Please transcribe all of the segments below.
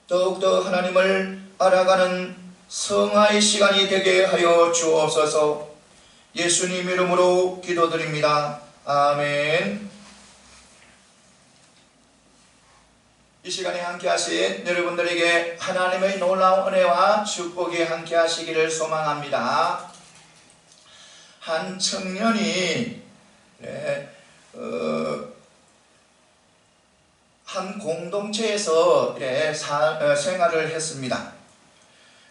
더욱더 하나님을 알아가는 성화의 시간이 되게 하여 주옵소서. 예수님 이름으로 기도드립니다. 아멘. 이 시간에 함께 하신 여러분들에게 하나님의 놀라운 은혜와 축복이 함께 하시기를 소망합니다. 한 청년이 한 공동체에서 생활을 했습니다.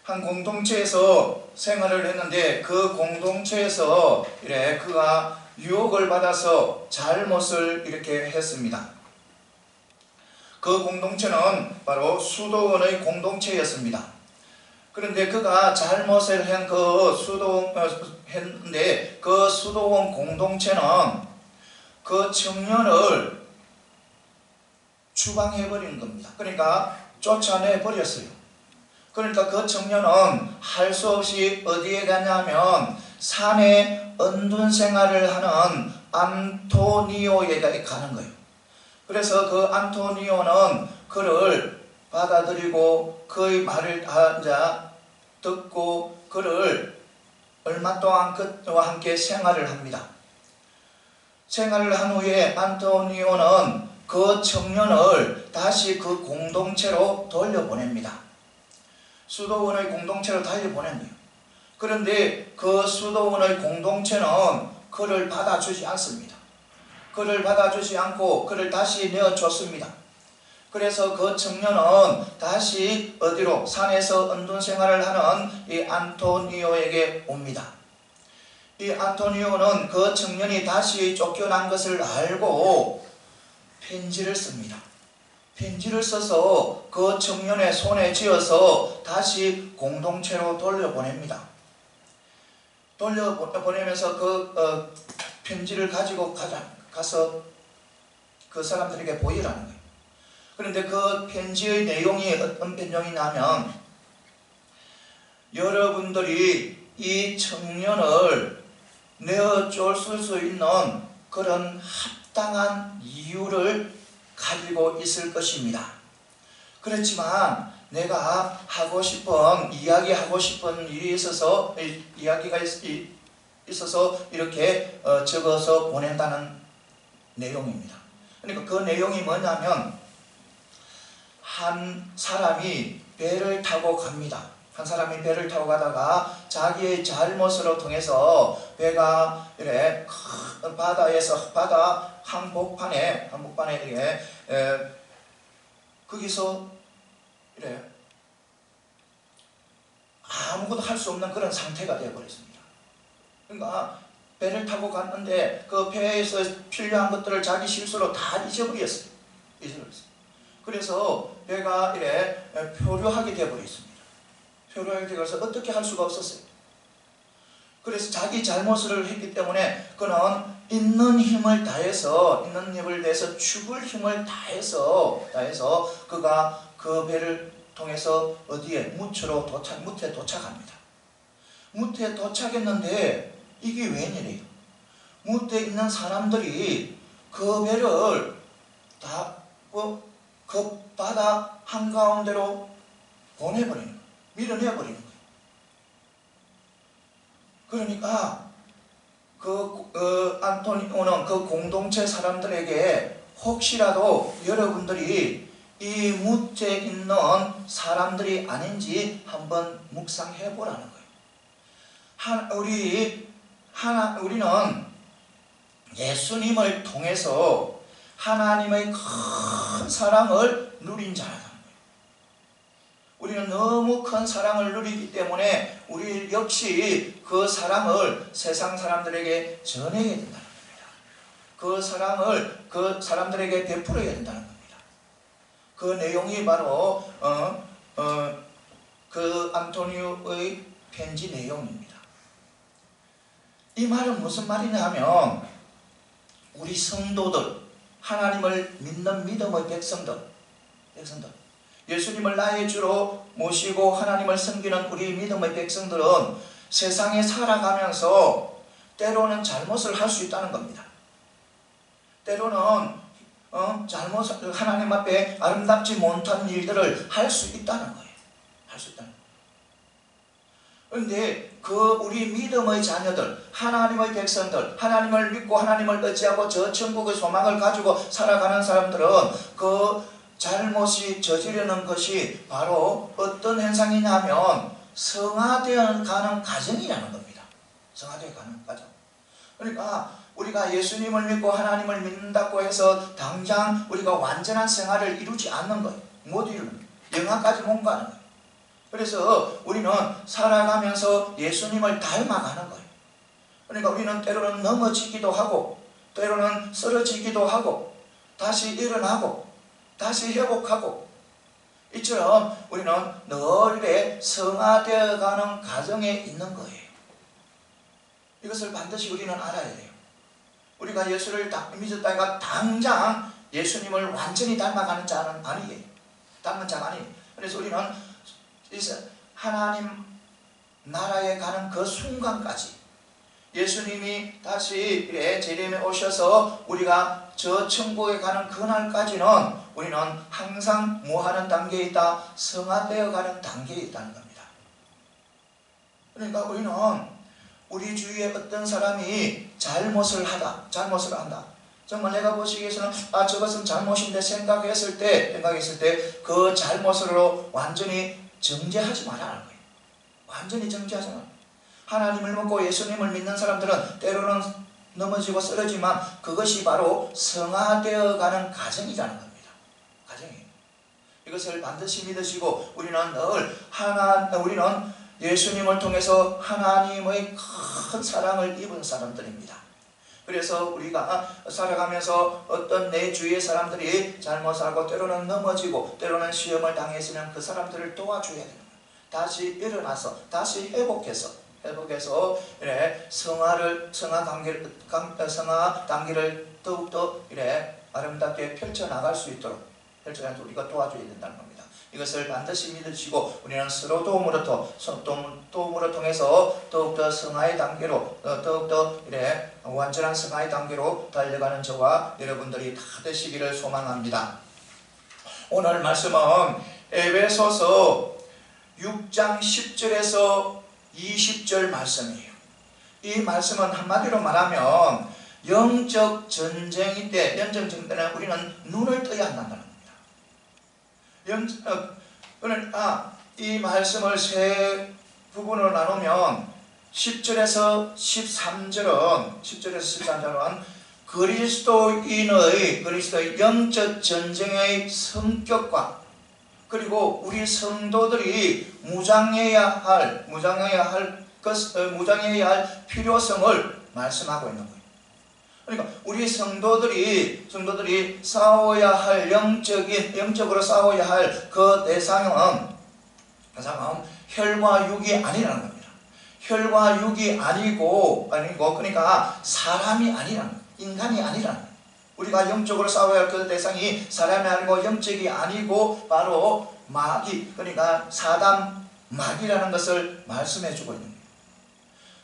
한 공동체에서 생활을 했는데 그 공동체에서 그가 유혹을 받아서 잘못을 이렇게 했습니다. 그 공동체는 바로 수도원의 공동체였습니다. 그런데 그가 잘못을 했는데 그 수도원 공동체는 그 청년을 추방해버린 겁니다. 그러니까 쫓아내버렸어요. 그러니까 그 청년은 할 수 없이 어디에 가냐면 산에 은둔 생활을 하는 안토니오에게 가는 거예요. 그래서 그 안토니오는 그를 받아들이고 그의 말을 듣고 그를 얼마 동안 그와 함께 생활을 합니다. 생활을 한 후에 안토니오는 그 청년을 다시 그 공동체로 돌려보냅니다. 수도원의 공동체로 돌려보냅니다. 그런데 그 수도원의 공동체는 그를 받아주지 않습니다. 그를 받아주지 않고 그를 다시 내어줬습니다. 그래서 그 청년은 다시 어디로? 산에서 은둔 생활을 하는 이 안토니오에게 옵니다. 이 안토니오는 그 청년이 다시 쫓겨난 것을 알고 편지를 씁니다. 편지를 써서 그 청년의 손에 쥐어서 다시 공동체로 돌려보냅니다. 돌려보내면서 그 편지를 가지고 가서 그 사람들에게 보이라는 거예요. 그런데 그 편지의 내용이 어떤 내용이냐면, 여러분들이 이 청년을 내어줄 수 있는 그런 합당한 이유를 가지고 있을 것입니다. 그렇지만 내가 이야기하고 싶은 일이 있어서 이렇게 적어서 보낸다는 내용입니다. 그러니까 그 내용이 뭐냐면, 한 사람이 배를 타고 갑니다. 한 사람이 배를 타고 가다가 자기의 잘못으로 통해서 배가 바다 한복판에 거기서 아무것도 할 수 없는 그런 상태가 되어버렸습니다. 그러니까 배를 타고 갔는데 그 배에서 필요한 것들을 자기 실수로 다 잊어버렸어요. 그래서 배가 표류하게 되어버렸습니다. 표류하게 되어서 어떻게 할 수가 없었어요. 그래서 자기 잘못을 했기 때문에 그는 있는 힘을 다해서 죽을 힘을 다해서 그가 그 배를 통해서 어디에? 무트에 도착합니다. 무트에 도착했는데 이게 웬일이에요? 무트에 있는 사람들이 그 배를 다 그 바다 한가운데로 보내버리는 거예요. 밀어내버리는 거예요. 그러니까 안토니오는 그 공동체 사람들에게 혹시라도 여러분들이 이 무트에 있는 사람들이 아닌지 한번 묵상해 보라는 거예요. 우리는 예수님을 통해서 하나님의 큰 사랑을 누린 자라는 거예요. 우리는 너무 큰 사랑을 누리기 때문에 우리 역시 그 사랑을 세상 사람들에게 전해야 된다는 겁니다. 그 사랑을 그 사람들에게 베풀어야 된다는 겁니다. 그 내용이 바로 그 안토니오의 편지 내용입니다. 이 말은 무슨 말이냐 하면, 우리 성도들, 하나님을 믿는 믿음의 백성들, 예수님을 나의 주로 모시고 하나님을 섬기는 우리 믿음의 백성들은 세상에 살아가면서 때로는 잘못을 할 수 있다는 겁니다. 때로는 잘못 하나님 앞에 아름답지 못한 일들을 할 수 있다는 거예요. 할 수 있다는 거예요. 그런데 우리 믿음의 자녀들, 하나님의 백성들, 하나님을 믿고 하나님을 의지하고 저 천국의 소망을 가지고 살아가는 사람들은 그 잘못이 저지르는 것이 바로 어떤 현상이냐면 성화되어 가는 과정이라는 겁니다. 성화되어 가는 과정. 그러니까 우리가 예수님을 믿고 하나님을 믿는다고 해서 당장 우리가 완전한 생활을 이루지 않는 거예요. 못 이루는 거예요. 영화까지 못 가는 거예요. 그래서 우리는 살아가면서 예수님을 닮아가는 거예요. 그러니까 우리는 때로는 넘어지기도 하고 때로는 쓰러지기도 하고 다시 일어나고 다시 회복하고 이처럼 우리는 늘 이래 성화되어가는 과정에 있는 거예요. 이것을 반드시 우리는 알아야 돼요. 우리가 예수를 믿었다가 당장 예수님을 완전히 닮아가는 자는 아니에요. 닮은 자가 아니에요. 그래서 우리는 하나님 나라에 가는 그 순간까지 예수님이 다시 재림에 오셔서 우리가 저 천국에 가는 그날까지는 우리는 항상 뭐 하는 단계에 있다? 성화되어 가는 단계에 있다는 겁니다. 그러니까 우리는 우리 주위에 어떤 사람이 잘못을 한다. 정말 내가 보시기에서는 저것은 잘못인데 생각했을 때 그 잘못으로 완전히 정죄하지 말라는 거예요. 완전히 정죄하지 말라. 하나님을 믿고 예수님을 믿는 사람들은 때로는 넘어지고 쓰러지만 그것이 바로 성화되어 가는 과정이라는 겁니다. 과정이에요. 이것을 반드시 믿으시고 우리는 우리는 예수님을 통해서 하나님의 큰 사랑을 입은 사람들입니다. 그래서 우리가 살아가면서 어떤 내 주위의 사람들이 잘못하고 때로는 넘어지고 때로는 시험을 당했으면 그 사람들을 도와줘야 되는 거예요. 다시 일어나서 다시 회복해서 성화 단계를 더욱더 아름답게 펼쳐나갈 수 있도록 우리가 도와줘야 된다는 겁니다. 이것을 반드시 믿으시고 우리는 서로 도움으로 통해서 더욱더 성화의 단계로 더욱더 완전한 성화의 단계로 달려가는 저와 여러분들이 다 되시기를 소망합니다. 오늘 말씀은 에베소서 6장 10절에서 20절 말씀이에요. 이 말씀은 한마디로 말하면 영적 전쟁일 때, 영적 전쟁에는 우리는 눈을 떠야 한다는 겁니다. 이 말씀을 세 부분으로 나누면 10절에서 13절은 그리스도인의 영적 전쟁의 성격과 그리고 우리 성도들이 무장해야 할 필요성을 말씀하고 있는 거예요. 그러니까 우리 성도들이 싸워야 할 영적으로 싸워야 할 그 대상은 혈과 육이 아니라는 겁니다. 혈과 육이 아니고 그러니까 사람이 아니라는 거예요. 인간이 아니라는 거예요. 우리가 영적으로 싸워야 할 그 대상이 사람이 아니고 영적이 아니고 바로 마귀, 그러니까 사단 마귀라는 것을 말씀해 주고 있는 거예요.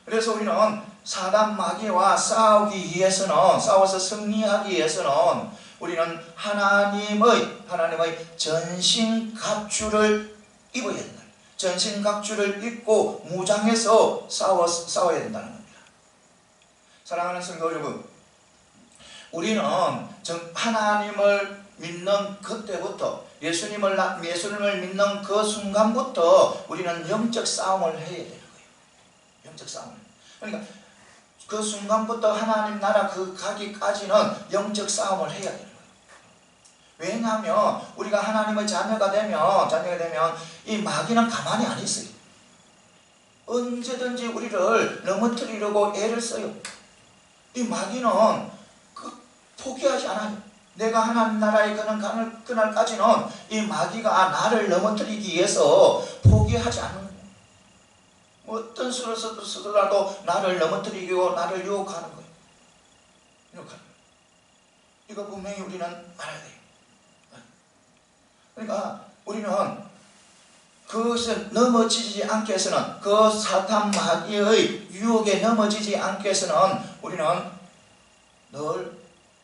그래서 우리는 사단 마귀와 싸워서 승리하기 위해서는 우리는 하나님의 전신 갑주를 입어야 된다. 전신 갑주를 입고 무장해서 싸워야 된다는 겁니다. 사랑하는 성도 여러분, 우리는 하나님을 믿는 그때부터 예수님을 믿는 그 순간부터 우리는 영적 싸움을 해야 되는 거예요. 영적 싸움을. 그러니까 그 순간부터 하나님 나라 가기까지는 영적 싸움을 해야 되는 거예요. 왜냐하면 우리가 하나님의 자녀가 되면 이 마귀는 가만히 안 있어요. 언제든지 우리를 넘어뜨리려고 애를 써요. 이 마귀는 포기하지 않아요. 내가 하나님 나라에 가는 그날까지는 이 마귀가 나를 넘어뜨리기 위해서 포기하지 않는 거예요. 어떤 수를 쓰더라도 나를 넘어뜨리고 나를 유혹하는 거예요. 이거 분명히 우리는 알아야 돼요. 그러니까 우리는 그것에 넘어지지 않게 해서는 그 사탄 마귀의 유혹에 넘어지지 않게 해서는 우리는 늘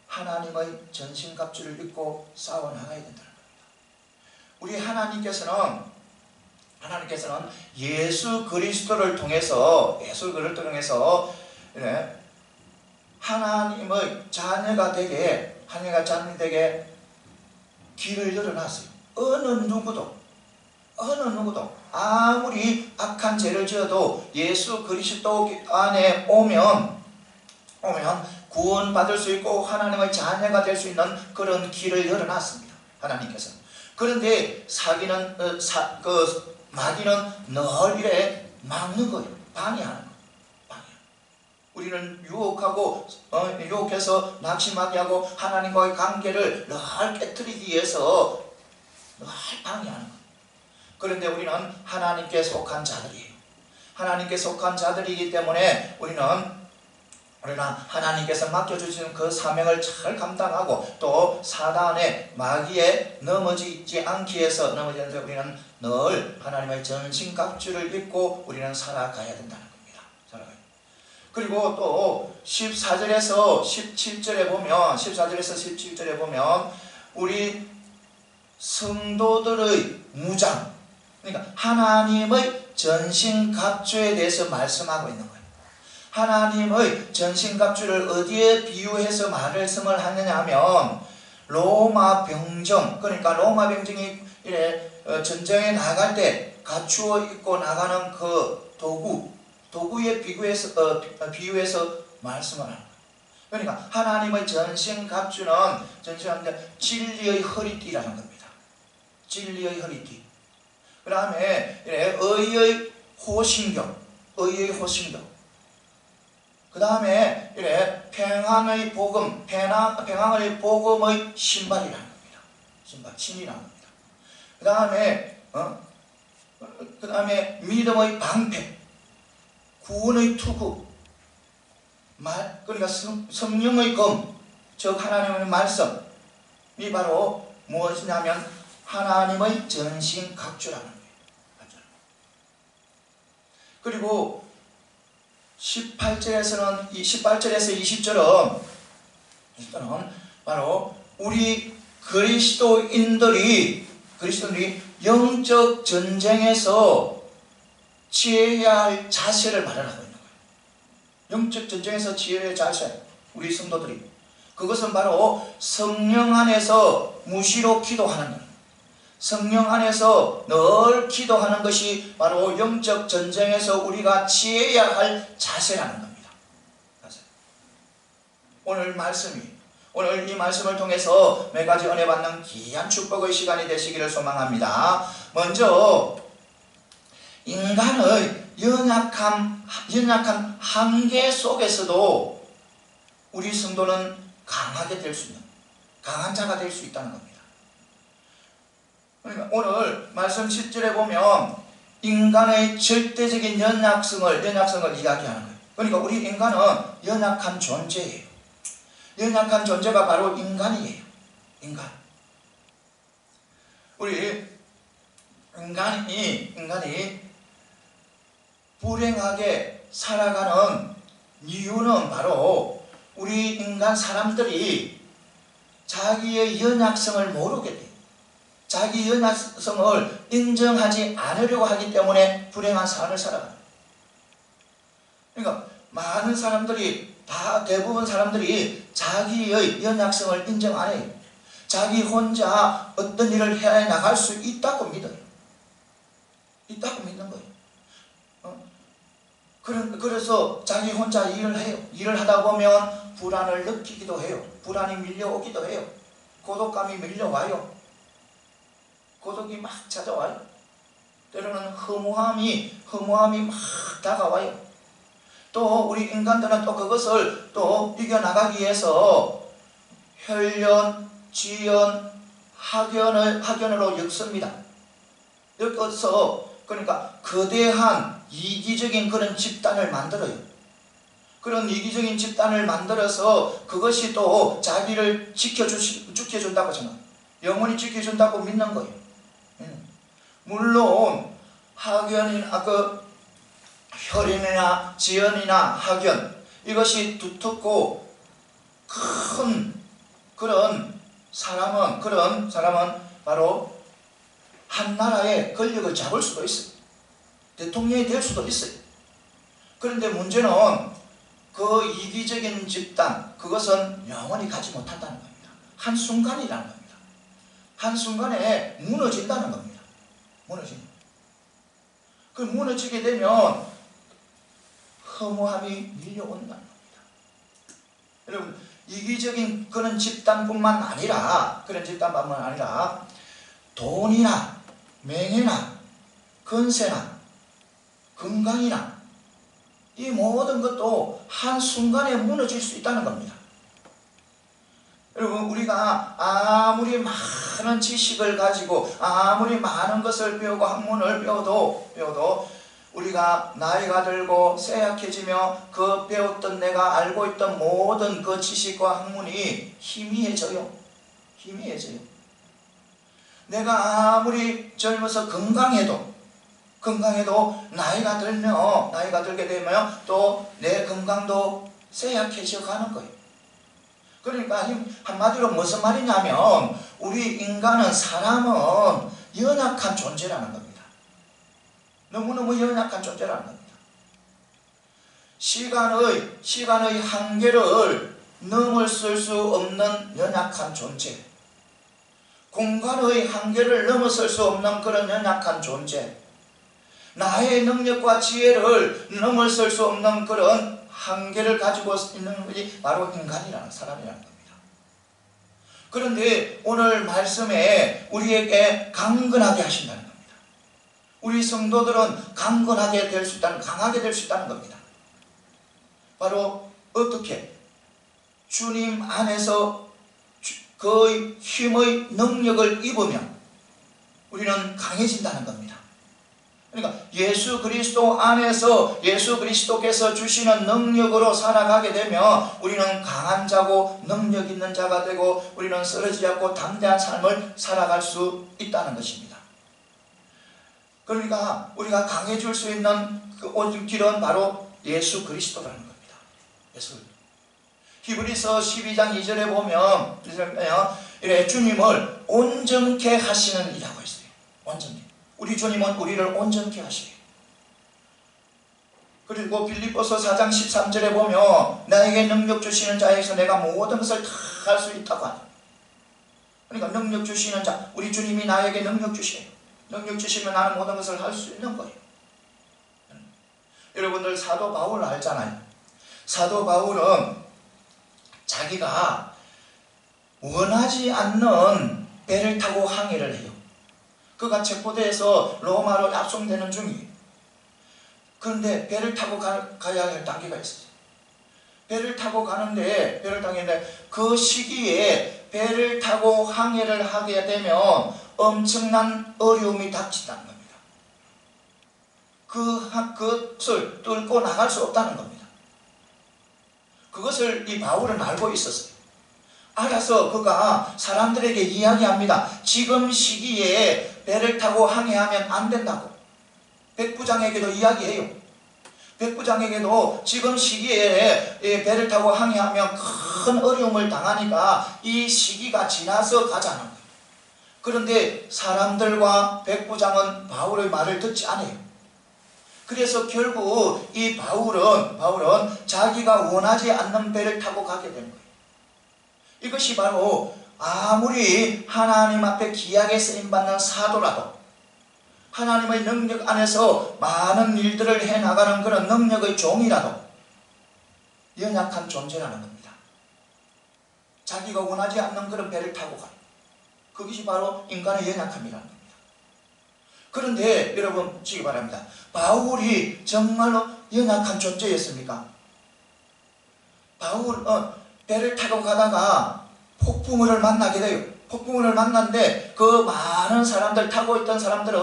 하나님의 전신갑주를 입고 싸워나가야 된다는 겁니다. 우리 하나님께서는 예수 그리스도를 통해서 하나님의 자녀가 되게 길을 열어놨어요. 어느 누구도 아무리 악한 죄를 지어도 예수 그리스도 안에 오면 구원받을 수 있고 하나님의 자녀가 될 수 있는 그런 길을 열어놨습니다. 하나님께서. 그런데 마귀는 늘 이래 막는 거예요. 방해하는 거예요. 우리는 유혹해서 낙심하게 하고 하나님과의 관계를 늘 깨뜨리기 위해서 늘 방해하는 거예요. 그런데 우리는 하나님께 속한 자들이에요. 하나님께 속한 자들이기 때문에 우리는 하나님께서 맡겨주시는 그 사명을 잘 감당하고 또 사단의 마귀에 넘어지지 않기 위해서 우리는 늘 하나님의 전신갑주를 입고 우리는 살아가야 된다는 겁니다. 그리고 또 14절에서 17절에 보면 우리 성도들의 무장, 그러니까 하나님의 전신갑주에 대해서 말씀하고 있는 거예요. 하나님의 전신갑주를 어디에 비유해서 말씀을 하느냐 하면 로마 병정, 그러니까 로마 병정이 전쟁에 나갈 때 갖추어 입고 나가는 그 도구에 비유해서 말씀을 하는 거예요. 그러니까 하나님의 전신갑주는 진리의 허리띠라는 겁니다. 진리의 허리띠. 그 다음에 의의 호신경. 그 다음에 평안의 복음의 신발이라는 겁니다. 신이라는 겁니다. 그 다음에 믿음의 방패, 구원의 투구, 그러니까 성령의 검, 즉 하나님의 말씀이 바로 무엇이냐면 하나님의 전신갑주라는 거예요. 그리고 18절에서 20절은 바로 우리 그리스도인들이 영적 전쟁에서 취해야 할 자세를 말하고 있는 거예요. 영적 전쟁에서 취해야 할 자세, 우리 성도들이. 그것은 바로 성령 안에서 무시로 기도하는 것. 성령 안에서 늘 기도하는 것이 바로 영적 전쟁에서 우리가 취해야 할 자세라는 겁니다. 오늘 이 말씀을 통해서 몇 가지 은혜 받는 귀한 축복의 시간이 되시기를 소망합니다. 먼저 인간의 연약한 한계 속에서도 우리 성도는 강하게 될 수 있는, 강한 자가 될 수 있다는 겁니다. 그러니까 오늘 말씀 10절에 보면 인간의 절대적인 연약성을 이야기하는 거예요. 그러니까 우리 인간은 연약한 존재예요. 연약한 존재가 바로 인간이에요. 우리 인간이 불행하게 살아가는 이유는 바로 우리 인간 사람들이 자기의 연약성을 모르게 돼요. 자기 연약성을 인정하지 않으려고 하기 때문에 불행한 삶을 살아가요. 그러니까 많은 사람들이, 대부분 사람들이 자기의 연약성을 인정 안 해요. 자기 혼자 어떤 일을 해 나갈 수 있다고 믿어요. 있다고 믿는 거예요. 그래서 자기 혼자 일을 해요. 일을 하다 보면 불안을 느끼기도 해요. 불안이 밀려오기도 해요. 고독감이 밀려와요. 고독이 막 찾아와요. 때로는 허무함이 막 다가와요. 또 우리 인간들은 또 그것을 또 이겨나가기 위해서 혈연, 지연, 학연으로 엮습니다. 엮어서 그러니까 거대한 이기적인 그런 집단을 만들어요. 그런 이기적인 집단을 만들어서 그것이 또 자기를 지켜준다고 생각해요. 영원히 지켜준다고 믿는 거예요. 물론 학연이나 혈연이나 지연이나 학연, 이것이 두텁고 큰 그런 사람은 바로 한 나라의 권력을 잡을 수도 있어요. 대통령이 될 수도 있어요. 그런데 문제는 그 이기적인 집단, 그것은 영원히 가지 못한다는 겁니다. 한순간이라는 겁니다. 한순간에 무너진다는 겁니다. 그 무너지게 되면 허무함이 밀려온다는 겁니다. 여러분, 이기적인 그런 집단뿐만 아니라 돈이나 명예나 건세나 건강이나 이 모든 것도 한순간에 무너질 수 있다는 겁니다. 여러분, 우리가 아무리 많은 지식을 가지고 아무리 많은 것을 배우고 학문을 배워도 우리가 나이가 들고 쇠약해지며 그 배웠던 내가 알고 있던 모든 그 지식과 학문이 희미해져요. 내가 아무리 젊어서 건강해도 나이가 들게 되면 또 내 건강도 쇠약해져 가는 거예요. 그러니까 한마디로 무슨 말이냐면 우리 사람은 연약한 존재라는 겁니다. 너무너무 연약한 존재라는 겁니다. 시간의 한계를 넘어설 수 없는 연약한 존재, 공간의 한계를 넘어설 수 없는 그런 연약한 존재, 나의 능력과 지혜를 넘어설 수 없는 그런 한계를 가지고 있는 것이 바로 인간이라는 사람이라는 겁니다. 그런데 오늘 말씀에 우리에게 강건하게 하신다는 겁니다. 우리 성도들은 강하게 될 수 있다는 겁니다. 바로 어떻게? 주님 안에서 그 힘의 능력을 입으면 우리는 강해진다는 겁니다. 그러니까 예수 그리스도 안에서 예수 그리스도께서 주시는 능력으로 살아가게 되면 우리는 강한 자고 능력 있는 자가 되고 우리는 쓰러지지 않고 담대한 삶을 살아갈 수 있다는 것입니다. 그러니까 우리가 강해질 수 있는 그 길은 바로 예수 그리스도라는 겁니다. 히브리서 12장 2절에 보면 이래 주님을 온전케 하시는 이라고 했어요. 온전케. 우리 주님은 우리를 온전케 하시래요. 그리고 빌립보서 4장 13절에 보면 나에게 능력 주시는 자에게서 내가 모든 것을 다 할 수 있다고 하네. 그러니까 능력 주시는 자, 우리 주님이 나에게 능력 주시래요. 능력 주시면 나는 모든 것을 할 수 있는 거예요. 여러분들 사도 바울 알잖아요. 사도 바울은 자기가 원하지 않는 배를 타고 항해를 해요. 그가 체포돼서 로마로 압송되는 중이에요. 그런데 배를 타고 가야 할 단계가 있어요. 배를 타고 가는데 그 시기에 배를 타고 항해를 하게 되면 엄청난 어려움이 닥친다는 겁니다. 그것을 뚫고 나갈 수 없다는 겁니다. 그것을 이 바울은 알고 있었어요. 알아서 그가 사람들에게 이야기합니다. 지금 시기에 배를 타고 항해하면 안 된다고. 백부장에게도 이야기해요. 백부장에게도 지금 시기에 배를 타고 항해하면 큰 어려움을 당하니까 이 시기가 지나서 가자는 거예요. 그런데 사람들과 백부장은 바울의 말을 듣지 않아요. 그래서 결국 이 바울은 자기가 원하지 않는 배를 타고 가게 된 거예요. 이것이 바로 아무리 하나님 앞에 귀하게 쓰임받는 사도라도 하나님의 능력 안에서 많은 일들을 해나가는 그런 능력의 종이라도 연약한 존재라는 겁니다. 자기가 원하지 않는 그런 배를 타고 가요. 그것이 바로 인간의 연약함이라는 겁니다. 그런데 여러분 보시기 바랍니다. 바울이 정말로 연약한 존재였습니까? 배를 타고 가다가 폭풍우를 만나게 돼요. 폭풍우를 만났는데 그 많은 사람들, 타고 있던 사람들은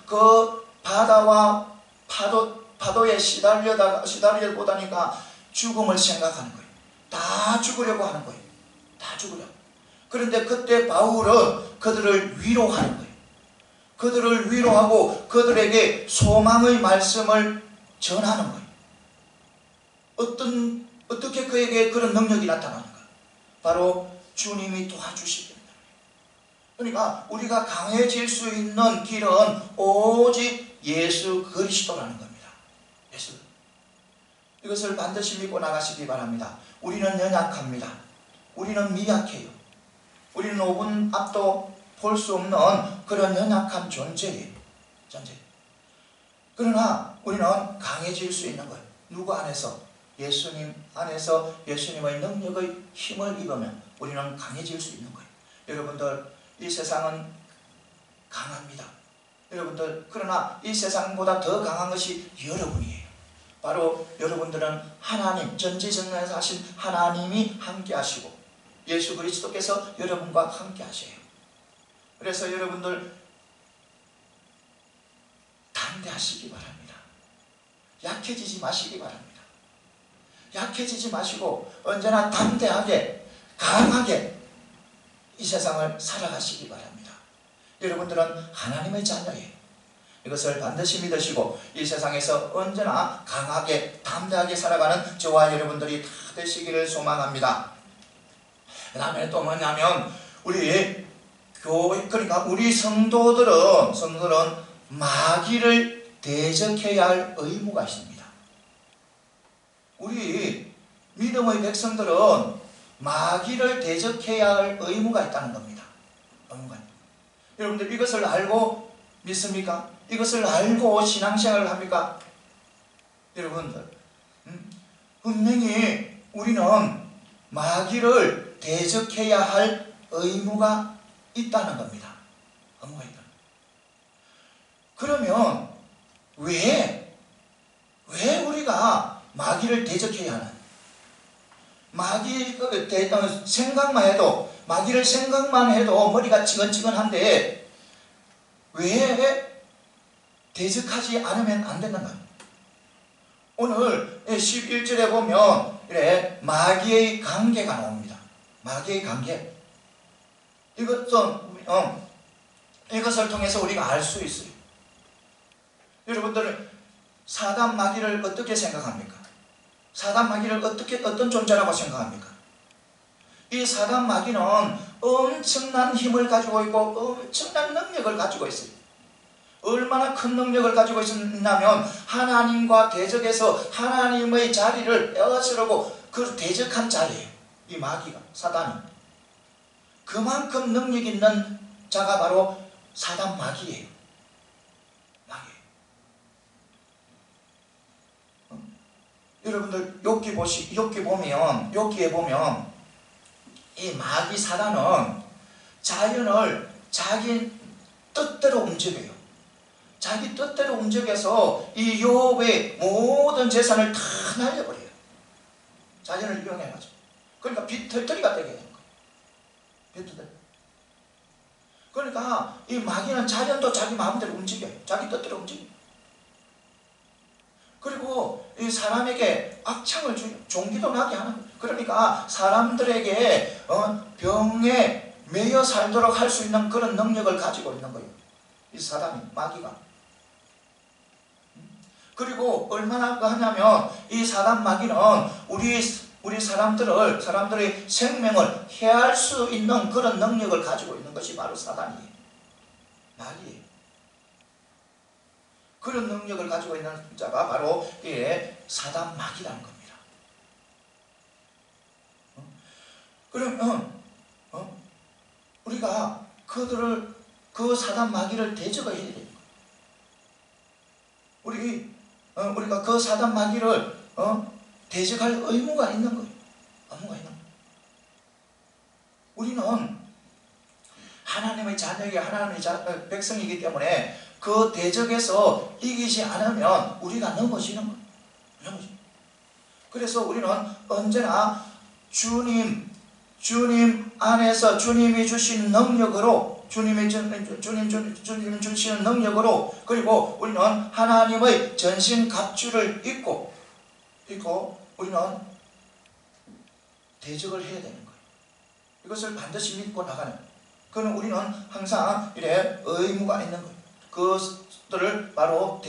그 바다와 파도에 시달려 보다니까 죽음을 생각하는 거예요. 다 죽으려고 하는 거예요. 다 죽으려고. 그런데 그때 바울은 그들을 위로하는 거예요. 그들을 위로하고 그들에게 소망의 말씀을 전하는 거예요. 어떻게 그에게 그런 능력이 나타나는가? 바로 주님이 도와주시기 때문에. 그러니까 우리가 강해질 수 있는 길은 오직 예수 그리스도라는 겁니다. 예수. 이것을 반드시 믿고 나가시기 바랍니다. 우리는 연약합니다. 우리는 미약해요. 우리는 5분 앞도 볼 수 없는 그런 연약한 존재예요. 그러나 우리는 강해질 수 있는 거예요. 누구 안에서? 예수님 안에서 예수님의 능력의 힘을 입으면 우리는 강해질 수 있는 거예요. 여러분들, 이 세상은 강합니다. 여러분들, 그러나 이 세상보다 더 강한 것이 여러분이에요. 바로 여러분들은 하나님, 전지전능에서 하신 하나님이 함께 하시고 예수 그리스도께서 여러분과 함께 하세요. 그래서 여러분들 담대하시기 바랍니다. 약해지지 마시기 바랍니다. 약해지지 마시고 언제나 담대하게, 강하게 이 세상을 살아가시기 바랍니다. 여러분들은 하나님의 자녀예요. 이것을 반드시 믿으시고 이 세상에서 언제나 강하게 담대하게 살아가는 저와 여러분들이 다 되시기를 소망합니다. 그 다음에 또 뭐냐면 우리 교회, 그러니까 우리 성도들은 마귀를 대적해야 할 의무가 있습니다. 우리 믿음의 백성들은 마귀를 대적해야 할 의무가 있다는 겁니다. 여러분들 이것을 알고 믿습니까? 이것을 알고 신앙생활을 합니까? 여러분들, 분명히 우리는 마귀를 대적해야 할 의무가 있다는 겁니다. 의무가 있다. 그러면 왜 우리가 마귀를 대적해야 하는? 생각만 해도, 마귀를 생각만 해도 머리가 지근지근한데 왜 대적하지 않으면 안 되는가? 오늘 11절에 보면 이래 마귀의 관계가 나옵니다. 마귀의 관계. 이것을 통해서 우리가 알 수 있어요. 여러분들은 사단 마귀를 어떻게 생각합니까? 사단 마귀를 어떤 존재라고 생각합니까? 이 사단 마귀는 엄청난 힘을 가지고 있고 엄청난 능력을 가지고 있어요. 얼마나 큰 능력을 가지고 있냐면 하나님과 대적해서 하나님의 자리를 빼앗으려고 그 대적한 자리예요. 이 마귀가, 사단이. 그만큼 능력 있는 자가 바로 사단 마귀예요. 여러분들 욥기에 보면 이 마귀 사단은 자연을 자기 뜻대로 움직여요. 자기 뜻대로 움직여서 이 욥의 모든 재산을 다 날려버려요. 자연을 이용해가지고. 그러니까 빚털터리가 되게 되는 거예요. 빚털터리. 그러니까 이 마귀는 자연도 자기 마음대로 움직여요. 자기 뜻대로 움직여요. 그리고 이 사람에게 악창을 주요. 종기도 나게 하는 거예요. 그러니까 사람들에게 병에 매여 살도록 할 수 있는 그런 능력을 가지고 있는 거예요. 이 사단이, 마귀가. 그리고 얼마나 하냐면 이 사단 마귀는 우리 사람들의 생명을 해할 수 있는 그런 능력을 가지고 있는 것이 바로 사단이에요. 마귀예요. 그런 능력을 가지고 있는 자가 바로 사단 마귀라는 겁니다. 그러면 우리가 그 사단 마귀를 대적해야 되는 거예요. 우리가 그 사단 마귀를 대적할 의무가 있는 거예요. 의무가 있는 거예요. 우리는 하나님의 자녀이기 하나님의 백성이기 때문에 그 대적에서 이기지 않으면 우리가 넘어지는 거예요. 그래서 우리는 언제나 주님 안에서 주님이 주신 능력으로 주님 주시는 능력으로 그리고 우리는 하나님의 전신 갑주를 입고 우리는 대적을 해야 되는 거예요. 이것을 반드시 믿고 나가는 거예요. 그는 우리는 항상 의무가 있는 거예요. 그것들을 바로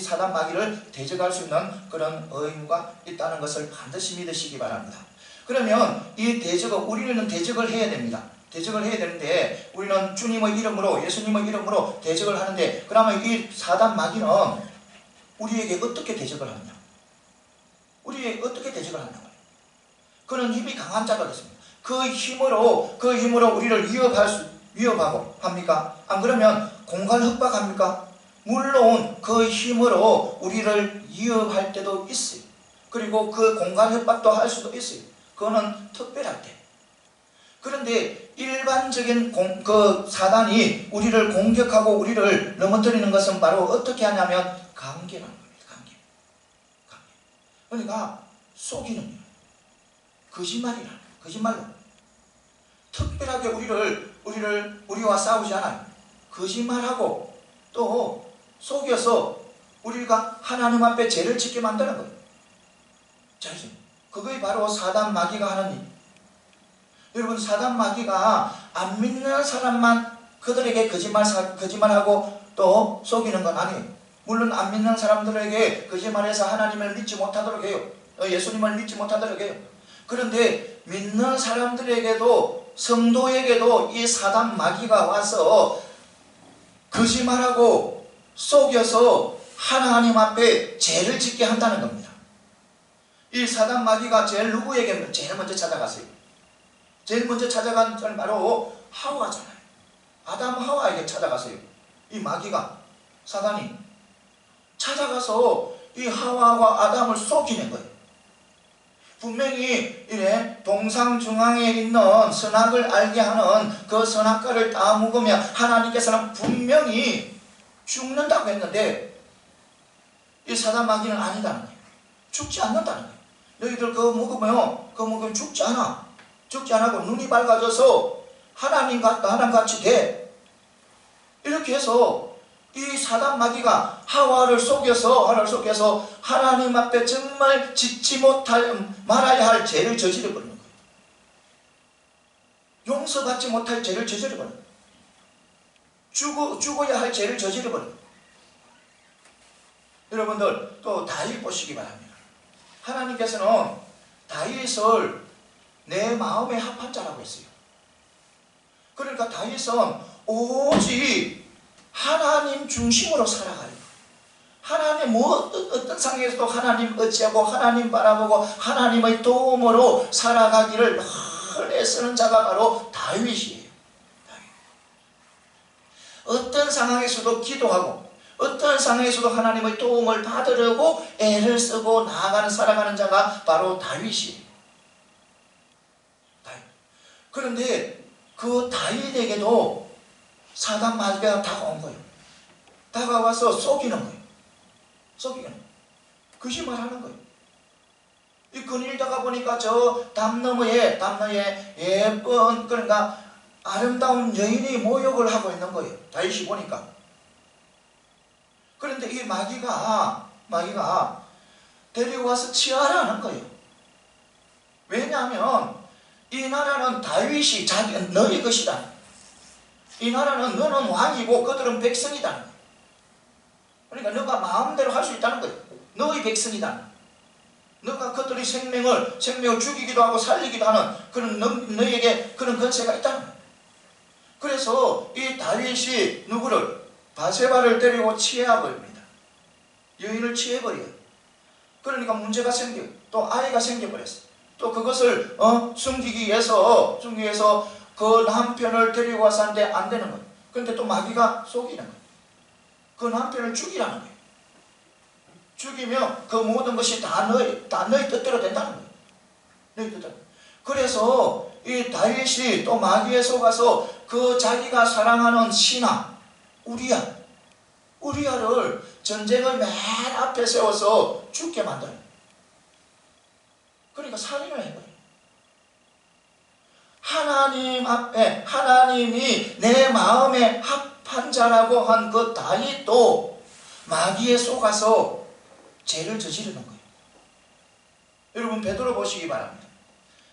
사단 마귀를 대적할 수 있는 그런 의무가 있다는 것을 반드시 믿으시기 바랍니다. 그러면 이 대적을, 우리는 대적을 해야 됩니다. 대적을 해야 되는데 우리는 주님의 이름으로, 예수님의 이름으로 대적을 하는데, 그러면 이 사단 마귀는 우리에게 어떻게 대적을 하느냐? 우리에게 어떻게 대적을 하느냐? 그는 힘이 강한 자가 됐습니다. 그 힘으로 우리를 위협하고 합니까? 안 그러면 공갈협박합니까? 물론 그 힘으로 우리를 위협할 때도 있어요. 그리고 그 공갈협박도 할 수도 있어요. 그거는 특별할 때. 그런데 일반적인 그 사단이 우리를 공격하고 우리를 넘어뜨리는 것은 바로 어떻게 하냐면 관계라는 겁니다. 관계. 그러니까 속이는 거예요. 거짓말로. 특별하게 우리와 싸우지 않아요. 거짓말하고 또 속여서 우리가 하나님 앞에 죄를 짓게 만드는 거예요. 그게 바로 사단 마귀가 하는 일. 여러분, 사단 마귀가 안 믿는 사람만 그들에게 거짓말하고 또 속이는 건 아니에요. 물론 안 믿는 사람들에게 거짓말해서 하나님을 믿지 못하도록 해요. 예수님을 믿지 못하도록 해요. 그런데 믿는 사람들에게도, 성도에게도 이 사단 마귀가 와서 거짓말하고 속여서 하나님 앞에 죄를 짓게 한다는 겁니다. 이 사단 마귀가 제일 누구에게 제일 먼저 찾아갔어요? 제일 먼저 찾아간 자는 바로 하와잖아요. 아담 하와에게 찾아갔어요. 이 마귀가, 사단이 찾아가서 이 하와와 아담을 속이는 거예요. 분명히 이래 동상 중앙에 있는 선악을 알게 하는 그 선악과를 다 먹으면 하나님께서는 분명히 죽는다고 했는데, 이 사단 마귀는 아니다는 거예요. 죽지 않는다는 거예요. 너희들 그거 먹으면 죽지 않아. 죽지 않고 눈이 밝아져서 하나님같이 돼. 이렇게 해서 이 사단 마귀가 하와를 속여서 하나님 앞에 정말 짓지 말아야 할 죄를 저질러버리는 거예요. 용서받지 못할 죄를 저질러버리는 거예요. 죽어야 할 죄를 저질러버리는 거예요. 여러분들 또 다윗 보시기 바랍니다. 하나님께서는 다윗을 내 마음에 합한 자라고 했어요. 그러니까 다윗은 오직 하나님 중심으로 살아가요. 하나님 어떤 상황에서도 하나님 의지하고 하나님 바라보고 하나님의 도움으로 살아가기를 늘 애쓰는 자가 바로 다윗이에요. 어떤 상황에서도 기도하고 어떤 상황에서도 하나님의 도움을 받으려고 애를 쓰고 살아가는 자가 바로 다윗이에요. 그런데 그 다윗에게도 사단 마귀가 다가온 거예요. 다가와서 속이는 거예요. 거짓말하는 거예요. 이 거닐다가 보니까 저 담 너머에 예쁜, 그러니까 아름다운 여인이 모욕을 하고 있는 거예요. 다윗이 보니까. 그런데 이 마귀가 데리고 와서 치하라는 거예요. 왜냐하면 이 나라는 다윗이 너희 것이다. 이 나라는 너는 왕이고 그들은 백성이다. 그러니까 너가 마음대로 할 수 있다는 거예요. 너희 백성이다. 너가 그들의 생명을 죽이기도 하고 살리기도 하는 그런 너희에게 그런 권세가 있다는 거예요. 그래서 이 다윗이 누구를? 바세바를 데리고 치해버립니다. 여인을 치해버려요. 그러니까 문제가 생겨요. 또 아이가 생겨버렸어요. 또 그것을 숨기기 위해서 그 남편을 데리고 와서 하는데 안 되는 거예요. 그런데 또 마귀가 속이는 거예요. 그 남편을 죽이라는 거예요. 죽이면 그 모든 것이 다 너희 뜻대로 된다는 거예요. 너희 뜻대로. 그래서 이 다윗이 또 마귀에 속아서 그 자기가 사랑하는 신하 우리야를 전쟁의 맨 앞에 세워서 죽게 만들어요. 그러니까 살인을 해버려요. 하나님 앞에 하나님이 내 마음에 합한 자라고 한 그 다윗도 마귀에 속아서 죄를 저지르는 거예요. 여러분 베드로 보시기 바랍니다.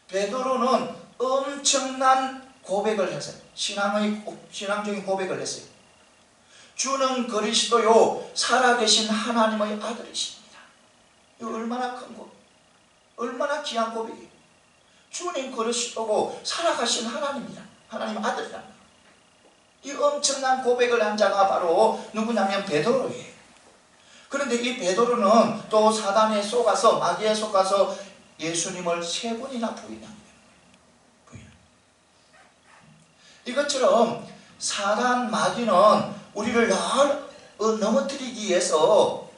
베드로는 엄청난 고백을 했어요. 신앙적인 고백을 했어요. 주는 그리스도요 살아계신 하나님의 아들이십니다. 이거 얼마나 큰 고백, 얼마나 귀한 고백이에요. 주님 그러시고 살아가신 하나님이다. 하나님 아들이다. 이 엄청난 고백을 한 자가 바로 누구냐면 베드로예요. 그런데 이 베드로는 또 사단에 속아서, 마귀에 속아서 예수님을 3번이나 부인한 거예요. 이것처럼 사단, 마귀는 우리를 늘 넘어뜨리기 위해서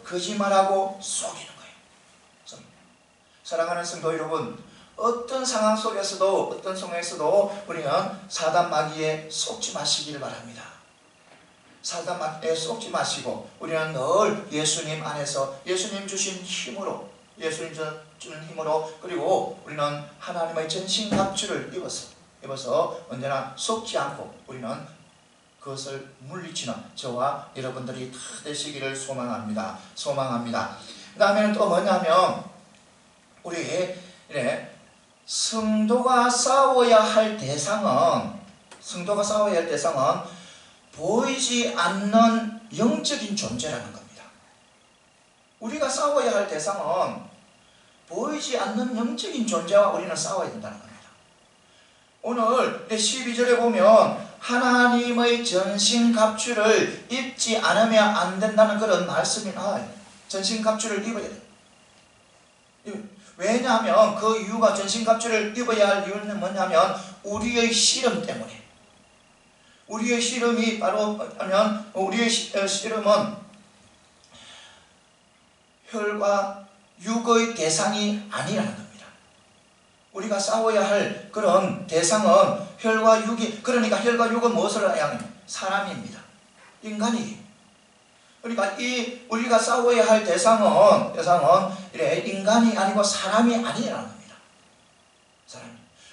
거짓말하고 속이는 거예요. 사랑하는 성도 여러분, 어떤 상황 속에서도 우리는 사단, 마귀에 속지 마시기를 바랍니다. 사단, 마귀에 속지 마시고 우리는 늘 예수님 안에서 예수님 주신 힘으로, 그리고 우리는 하나님의 전신갑주를 입어서 언제나 속지 않고 우리는 그것을 물리치는 저와 여러분들이 다 되시기를 소망합니다. 그 다음에는 또 뭐냐면, 우리 성도가 싸워야 할 대상은 보이지 않는 영적인 존재라는 겁니다. 우리가 싸워야 할 대상은 보이지 않는 영적인 존재와 우리는 싸워야 된다는 겁니다. 오늘 12절에 보면 하나님의 전신갑주를 입지 않으면 안 된다는 그런 말씀이 나와요. 전신갑주를 입어야 돼요. 왜냐하면 그 이유가, 전신갑주를 입어야 할 이유는 뭐냐면 우리의 씨름 때문에. 우리의 씨름이 바로 우리의 씨름은 혈과 육의 대상이 아니라는 겁니다. 우리가 싸워야 할 그런 대상은 혈과 육이, 그러니까 혈과 육은 무엇을 향해? 사람입니다. 인간이에요. 그러니까 우리가 싸워야 할 대상은 인간이 아니고 사람이 아니라는 겁니다.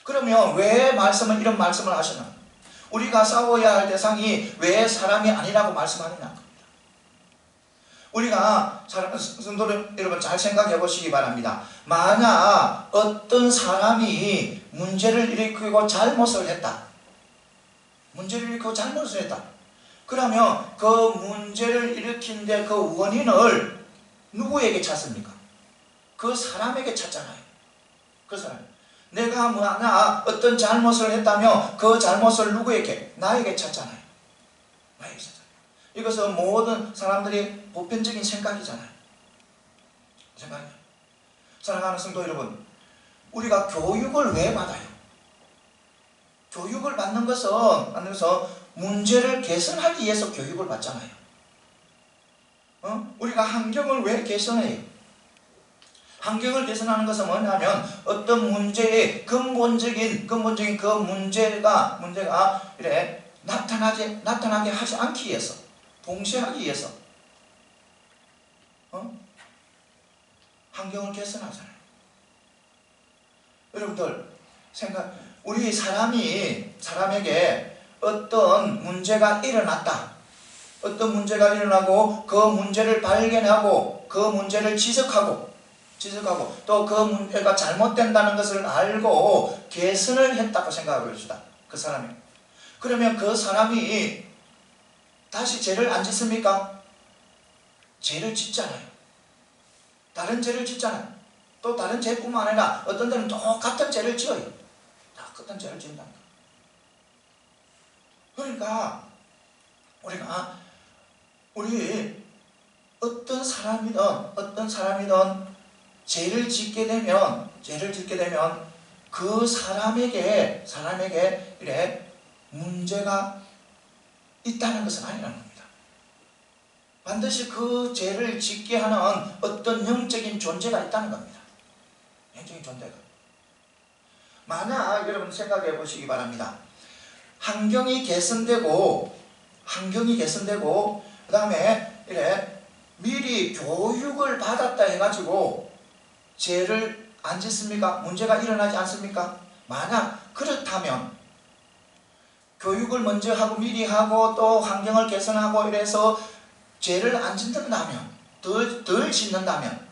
그러면 왜 이런 말씀을 하시나? 우리가 싸워야 할 대상이 왜 사람이 아니라고 말씀하느냐 겁니다. 우리가 성도 여러분 잘 생각해 보시기 바랍니다. 만약 어떤 사람이 문제를 일으키고 잘못을 했다. 그러면 그 문제를 일으킨 데 그 원인을 누구에게 찾습니까? 그 사람에게 찾잖아요. 그 사람. 내가 만약 어떤 잘못을 했다면 그 잘못을 누구에게? 나에게 찾잖아요. 이것은 모든 사람들이 보편적인 생각이잖아요. 사랑하는 성도 여러분, 우리가 교육을 왜 받아요? 교육을 받는 것은 문제를 개선하기 위해서 교육을 받잖아요. 우리가 환경을 왜 개선해요? 환경을 개선하는 것은 뭐냐면 어떤 문제의 근본적인 그 문제가 나타나게 하지 않기 위해서, 봉쇄하기 위해서 환경을 개선하잖아요. 여러분들 우리 사람에게 어떤 문제가 일어났다. 어떤 문제가 일어나고 그 문제를 발견하고 그 문제를 지적하고 또 그 문제가 잘못된다는 것을 알고 개선을 했다고 생각해 봅시다. 그 사람이. 그러면 그 사람이 다시 죄를 안 짓습니까? 죄를 짓잖아요. 다른 죄를 짓잖아요. 또 다른 죄뿐만 아니라 어떤 데는 똑같은 죄를 지어요. 똑같은 죄를 지은다는 거예요. 그러니까 우리 어떤 사람이든 죄를 짓게 되면 그 사람에게 문제가 있다는 것은 아니라는 겁니다. 반드시 그 죄를 짓게 하는 어떤 영적인 존재가 있다는 겁니다. 영적인 존재가. 만약 여러분 생각해 보시기 바랍니다. 환경이 개선되고 그 다음에 미리 교육을 받았다 해가지고 죄를 안 짓습니까? 문제가 일어나지 않습니까? 만약 그렇다면 교육을 먼저 하고 미리 하고 또 환경을 개선하고 이래서 죄를 안 짓는다면, 덜 짓는다면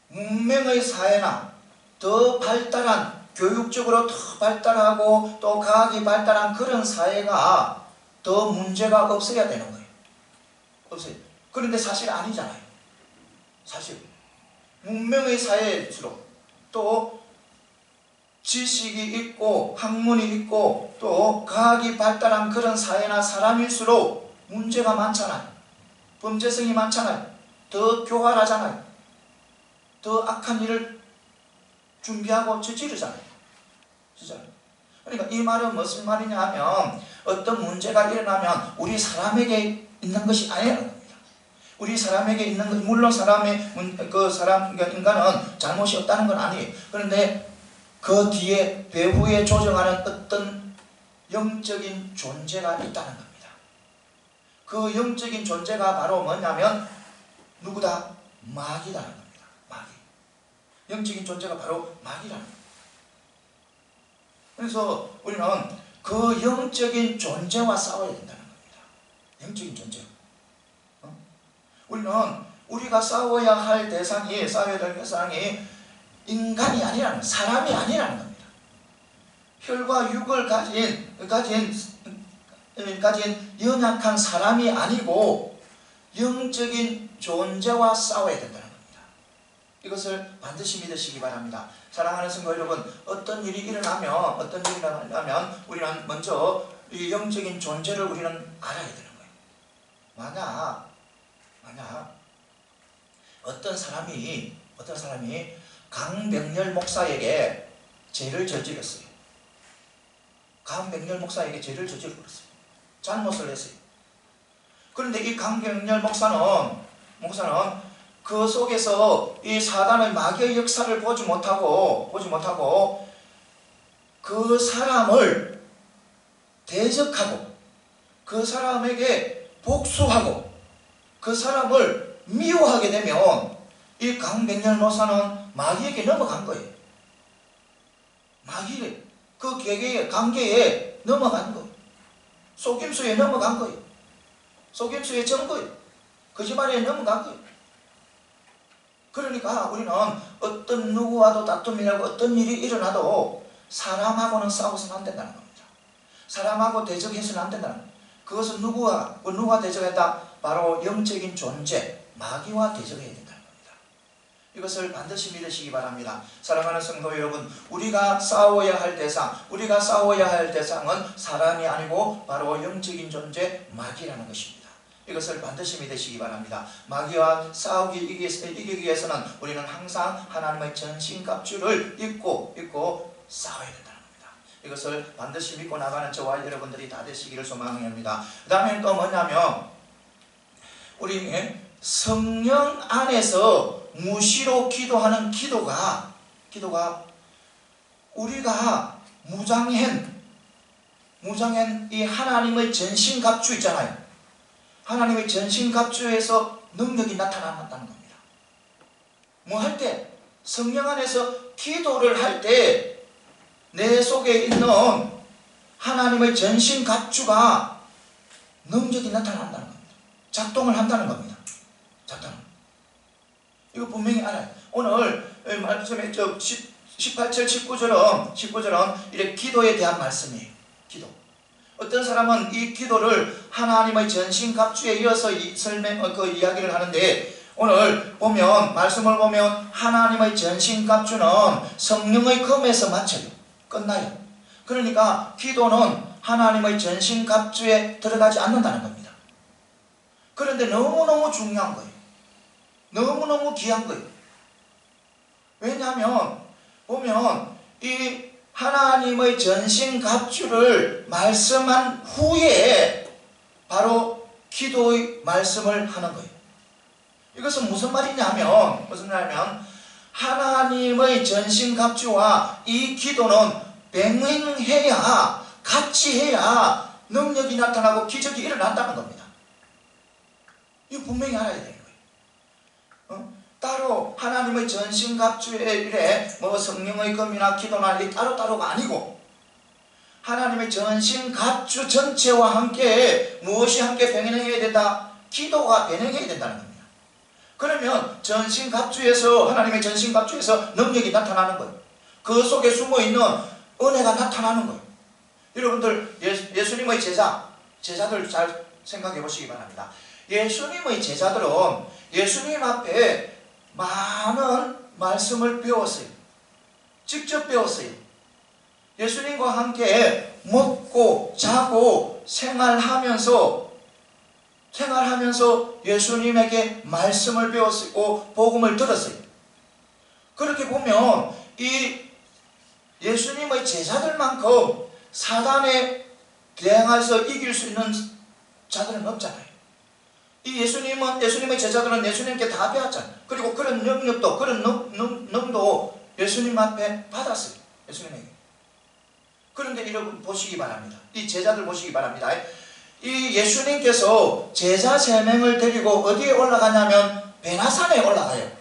문명의 사회나 더 발달한, 교육적으로 더 발달하고 또 과학이 발달한 그런 사회가 더 문제가 없어야 되는 거예요. 없어요. 그런데 사실 아니잖아요. 사실 문명의 사회일수록 또 지식이 있고 학문이 있고 또 과학이 발달한 그런 사회나 사람일수록 문제가 많잖아요. 범죄성이 많잖아요. 더 교활하잖아요. 더 악한 일을 준비하고 저지르잖아요. 그러니까 이 말은 무슨 말이냐 하면 어떤 문제가 일어나면 우리 사람에게 있는 것이 아니라는 겁니다. 우리 사람에게 있는 것, 물론 인간은 잘못이 없다는 건 아니에요. 그런데 그 뒤에 배후에 조정하는 어떤 영적인 존재가 있다는 겁니다. 그 영적인 존재가 바로 뭐냐면 누구다? 마귀라는 겁니다. 마귀. 영적인 존재가 바로 마귀라는 겁니다. 그래서 우리는 그 영적인 존재와 싸워야 된다는 겁니다. 영적인 존재. 우리는 우리가 싸워야 할 대상이, 싸워야 될 대상이 인간이 아니라는, 사람이 아니라는 겁니다. 혈과 육을 가진 연약한 사람이 아니고 영적인 존재와 싸워야 된다는 겁니다. 이것을 반드시 믿으시기 바랍니다. 사랑하는 성도 여러분, 어떤 일이 일어나면 우리는 먼저 이 영적인 존재를 우리는 알아야 되는 거예요. 만약 어떤 사람이 강병렬 목사에게 죄를 저질렀어요. 강병렬 목사에게 죄를 저질렀어요. 잘못을 했어요. 그런데 이 강병렬 목사는 그 속에서 이 사단의 마귀의 역사를 보지 못하고 그 사람을 대적하고 그 사람에게 복수하고 그 사람을 미워하게 되면 이 강병렬 목사는 마귀에게 넘어간 거예요. 마귀 그 관계에 넘어간 거예요. 속임수에 넘어간 거예요. 속임수에 전 거예요. 거짓말에 넘어간 거예요. 그러니까 우리는 어떤 누구와도 다툼이라고 어떤 일이 일어나도 사람하고는 싸워서는 안 된다는 겁니다. 사람하고 대적해서는 안 된다는 겁니다. 그것은 누가 대적했다? 바로 영적인 존재, 마귀와 대적해야 된다는 겁니다. 이것을 반드시 믿으시기 바랍니다. 사랑하는 성도 여러분, 우리가 싸워야 할 대상은 사람이 아니고 바로 영적인 존재, 마귀라는 것입니다. 이것을 반드시 믿으시기 바랍니다. 마귀와 이기기 위해서는 우리는 항상 하나님의 전신갑주를 입고 싸워야 된다는 겁니다. 이것을 반드시 믿고 나가는 저와 여러분들이 다 되시기를 소망합니다. 그 다음에 또 뭐냐면 우리 성령 안에서 무시로 기도하는 기도가 우리가 무장한 이 하나님의 전신갑주 있잖아요. 하나님의 전신갑주에서 능력이 나타난다는 겁니다. 뭐 할 때? 성령 안에서 기도를 할 때 내 속에 있는 하나님의 전신갑주가 능력이 나타난다는 겁니다. 작동을 한다는 겁니다. 이거 분명히 알아요. 오늘 말씀에 18절 19절은 이렇게 기도에 대한 말씀이에요. 기도. 어떤 사람은 이 기도를 하나님의 전신갑주에 이어서 이야기를 하는데, 오늘 말씀을 보면 하나님의 전신갑주는 성령의 검에서 맞춰요. 끝나요. 그러니까 기도는 하나님의 전신갑주에 들어가지 않는다는 겁니다. 그런데 너무너무 중요한 거예요. 너무너무 귀한 거예요. 왜냐하면 보면 이 하나님의 전신갑주를 말씀한 후에 바로 기도의 말씀을 하는 거예요. 이것은 무슨 말이냐면 하나님의 전신갑주와 이 기도는 병행해야, 같이 해야 능력이 나타나고 기적이 일어난다는 겁니다. 이거 분명히 알아야 되는 거예요. 따로 하나님의 전신갑주에 성령의 검이나 기도나 따로따로가 아니고 하나님의 전신갑주 전체와 함께 무엇이 함께 병행해야 된다? 기도가 병행해야 된다는 겁니다. 그러면 하나님의 전신갑주에서 능력이 나타나는 거예요. 그 속에 숨어있는 은혜가 나타나는 거예요. 여러분들 예수님의 제자들 잘 생각해 보시기 바랍니다. 예수님의 제자들은 예수님 앞에 많은 말씀을 배웠어요. 직접 배웠어요. 예수님과 함께 먹고 자고 생활하면서 예수님에게 말씀을 배웠고 복음을 들었어요. 그렇게 보면 이 예수님의 제자들만큼 사단에 대항해서 이길 수 있는 자들은 없잖아요. 이 예수님의 제자들은 예수님께 다 배웠잖아요. 그리고 그런 능력도, 그런 능도 예수님 앞에 받았어요. 예수님에게. 그런데 여러분 보시기 바랍니다. 이 제자들 보시기 바랍니다. 이 예수님께서 제자 3명을 데리고 어디에 올라가냐면 베나산에 올라가요.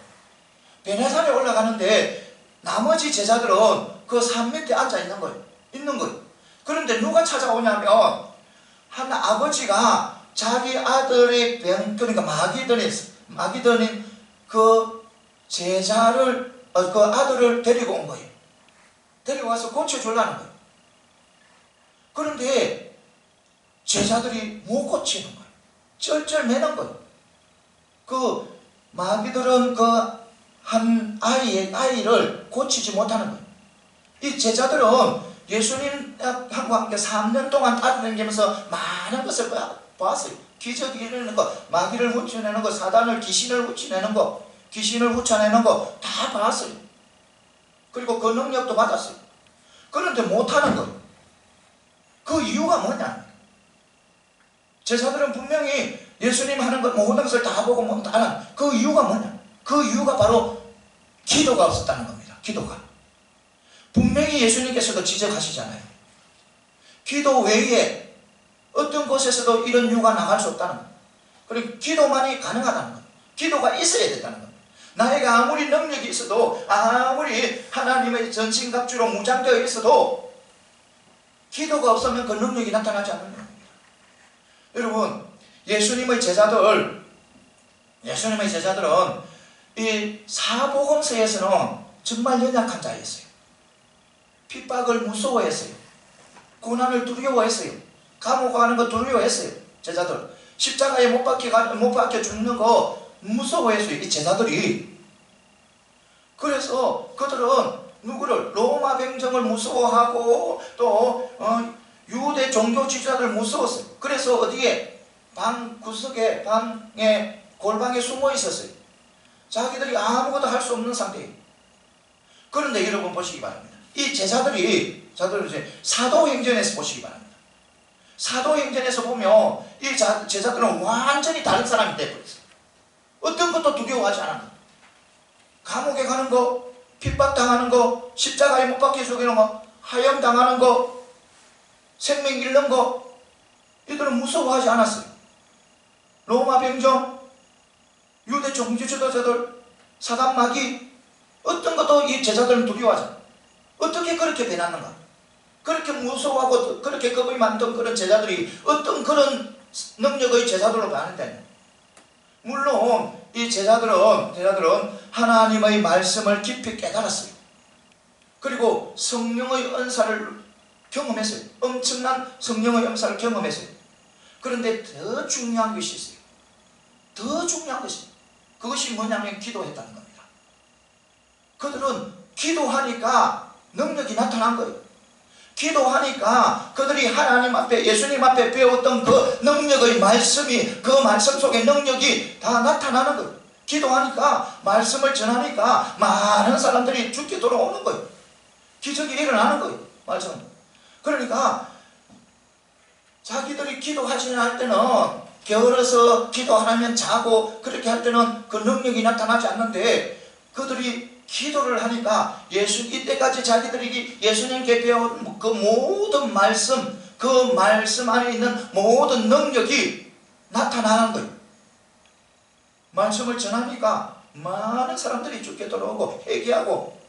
베나산에 올라가는데 나머지 제자들은 그 산 밑에 앉아 있는 거예요. 그런데 누가 찾아오냐면 한 아버지가 자기 아들의 그러니까 마귀들인 그 제자를 그 아들을 데리고 온 거예요. 데리고 와서 고쳐주려는 거예요. 그런데 제자들이 못 고치는 거예요. 쩔쩔매는 거예요. 그 마귀들은 그 한 아이를 고치지 못하는 거예요. 이 제자들은 예수님과 함께 3년 동안 따라다니면서 많은 것을 봤어요. 기적이 일어나는 거, 마귀를 훔쳐내는 거, 귀신을 훔쳐내는 거, 귀신을 훔쳐내는 거 다 봤어요. 그리고 그 능력도 받았어요. 그런데 못하는 거예요. 그 이유가 뭐냐? 제자들은 분명히 예수님 하는 것 모든 것을 다 보고 못하는 그 이유가 뭐냐? 그 이유가 바로 기도가 없었다는 겁니다. 기도가. 분명히 예수님께서도 지적하시잖아요. 기도 외에 어떤 곳에서도 이런 이유가 나갈 수 없다는 거예요. 그리고 기도만이 가능하다는 거예요. 기도가 있어야 된다는 거예요. 나에게 아무리 능력이 있어도, 아무리 하나님의 전신갑주로 무장되어 있어도 기도가 없으면 그 능력이 나타나지 않는 겁니다. 여러분, 예수님의 제자들은 이 사복음서에서는 정말 연약한 자였어요. 핍박을 무서워했어요. 고난을 두려워했어요. 감옥 가는 거 두려워했어요. 제자들. 십자가에 못 박혀 죽는 거 무서워했어요. 이 제자들이. 그래서 그들은 누구를? 로마 병정을 무서워하고 또 유대 종교 지도자를 무서웠어요. 그래서 어디에? 방 구석에, 방에, 골방에 숨어 있었어요. 자기들이 아무것도 할 수 없는 상태예요. 그런데 여러분 보시기 바랍니다. 이 제자들이 이제 사도행전에서 보시기 바랍니다. 사도행전에서 보면 이 제자들은 완전히 다른 사람이 되어버렸어요. 어떤 것도 두려워하지 않아요. 감옥에 가는 거, 핍박당하는 거, 십자가에 못 박혀 죽이는 거, 하형당하는 거, 생명 잃는 거, 이들은 무서워하지 않았어요. 로마 병정, 유대 종교 지도자들, 사단 마귀, 어떤 것도 이 제자들은 두려워하지 않아요. 어떻게 그렇게 변하는가? 그렇게 무서워하고 그렇게 겁이 많던 그런 제자들이 어떤 그런 능력의 제자들로 변하는데, 물론 이 제자들은 하나님의 말씀을 깊이 깨달았어요. 그리고 성령의 은사를 경험했어요. 엄청난 성령의 은사를 경험했어요. 그런데 더 중요한 것이 있어요. 더 중요한 것이, 그것이 뭐냐면 기도했다는 겁니다. 그들은 기도하니까 능력이 나타난 거예요. 기도하니까 그들이 하나님 앞에, 예수님 앞에 배웠던 그 능력의 말씀이, 그 말씀 속의 능력이 다 나타나는 거예요. 기도하니까, 말씀을 전하니까 많은 사람들이 죽게 돌아오는 거예요. 기적이 일어나는 거예요. 말씀. 그러니까 자기들이 기도하지 않을 때는, 게을러서 기도하면 자고 그렇게 할 때는 그 능력이 나타나지 않는데, 그들이 기도를 하니까 이때까지 자기들이 예수님께 배운 그 모든 말씀, 그 말씀 안에 있는 모든 능력이 나타나는 거예요. 말씀을 전하니까 많은 사람들이 죽게 돌아오고 회개하고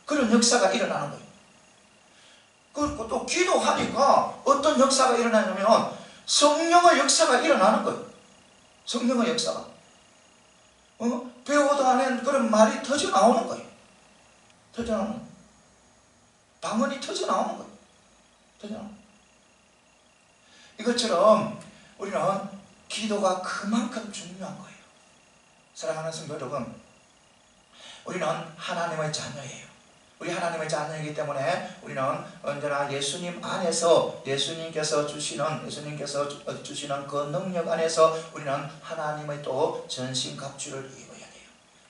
그런 역사가 일어나는 거예요. 그리고 또 기도하니까 어떤 역사가 일어나냐면 성령의 역사가 일어나는 거예요. 성령의 역사가. 배우도 않은 그런 말이 터져 나오는 거예요. 터져 나오는 거예요. 방언이 터져 나오는 거예요. 터져 나오는 거예요. 이것처럼 우리는 기도가 그만큼 중요한 거예요. 사랑하는 성도 여러분, 우리는 하나님의 자녀예요. 우리 하나님의 자녀이기 때문에 우리는 언제나 예수님 안에서 예수님께서 주시는 그 능력 안에서 우리는 하나님의 또 전신갑주를 입어야 돼요.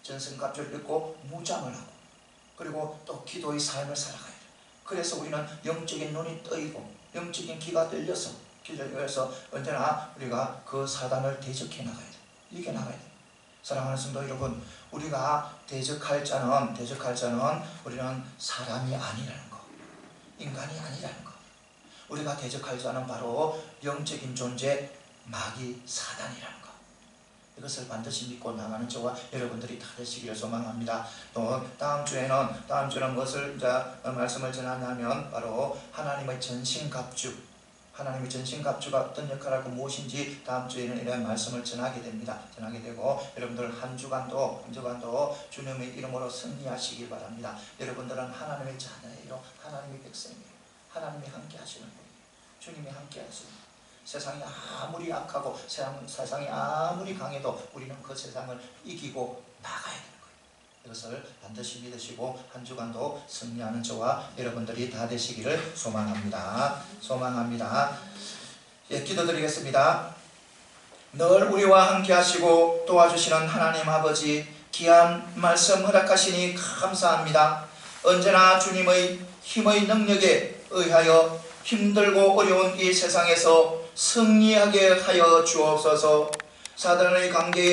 전신갑주를 입고 무장을 하고 그리고 또 기도의 삶을 살아가야 돼요. 그래서 우리는 영적인 눈이 뜨이고 영적인 귀가 들려서 언제나 우리가 그 사단을 대적해 나가야 돼요. 이게 나가야 돼요. 사랑하는 성도 여러분, 우리가 대적할 자는 우리는 사람이 아니라는 거, 인간이 아니라는 거. 우리가 대적할 자는 바로 영적인 존재 마귀 사단이라는 거. 이것을 반드시 믿고 나가는 저와 여러분들이 다 되시기를 소망합니다. 또 다음 주에는 무엇을 말씀을 전하냐면 바로 하나님의 전신갑주. 하나님의 전신갑주가 어떤 역할을 하고 무엇인지 다음 주에는 이런 말씀을 전하게 됩니다. 전하게 되고 여러분들 한 주간도 주님의 이름으로 승리하시기 바랍니다. 여러분들은 하나님의 자녀예요. 하나님의 백성이에요. 하나님이 함께 하시는 분이에요. 주님이 함께 하시는 분이에요. 세상이 아무리 악하고 세상이 아무리 강해도 우리는 그 세상을 이기고 나가야 되는 거예요. 이것을 반드시 믿으시고 한 주간도 승리하는 저와 여러분들이 다 되시기를 소망합니다. 예, 기도드리겠습니다. 늘 우리와 함께 하시고 도와주시는 하나님 아버지, 귀한 말씀 허락하시니 감사합니다. 언제나 주님의 힘의 능력에 의하여 힘들고 어려운 이 세상에서 승리하게 하여 주옵소서. 사단의 관계에